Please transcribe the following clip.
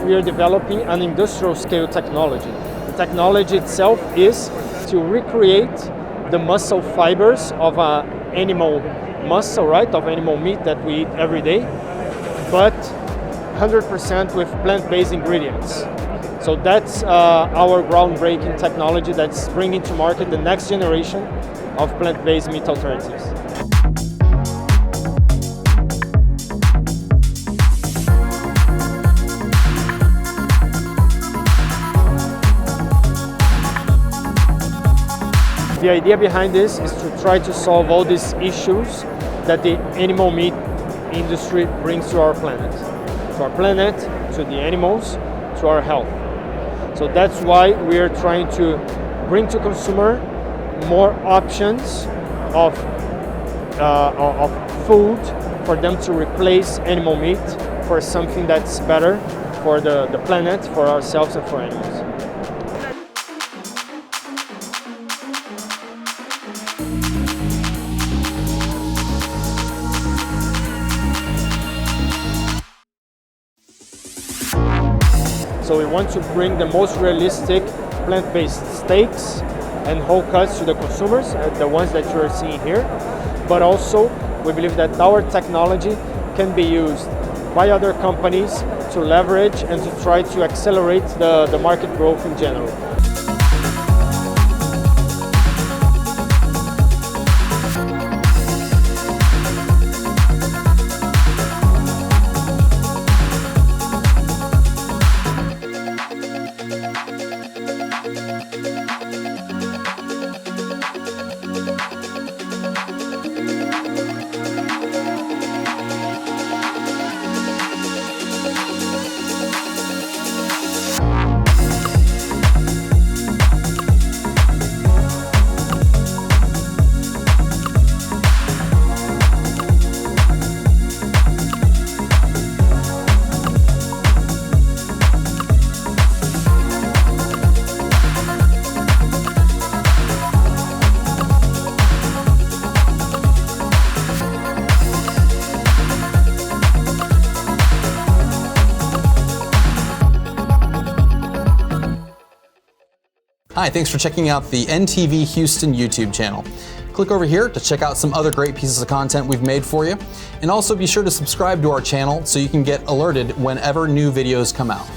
we are developing an industrial scale technology. The technology itself is to recreate the muscle fibers of an animal muscle, right, of animal meat that we eat every day, but 100% with plant-based ingredients. So that's our groundbreaking technology that's bringing to market the next generation of plant-based meat alternatives. The idea behind this is to try to solve all these issues that the animal meat industry brings to our planet. To our planet, to the animals, to our health. So that's why we are trying to bring to consumer more options of food for them to replace animal meat for something that's better for the planet, for ourselves, and for animals. So we want to bring the most realistic plant-based steaks and whole cuts to the consumers, the ones that you're seeing here. But also, we believe that our technology can be used by other companies to leverage and to try to accelerate the market growth in general. Hi, thanks for checking out the NTV Houston YouTube channel. Click over here to check out some other great pieces of content we've made for you. And also be sure to subscribe to our channel so you can get alerted whenever new videos come out.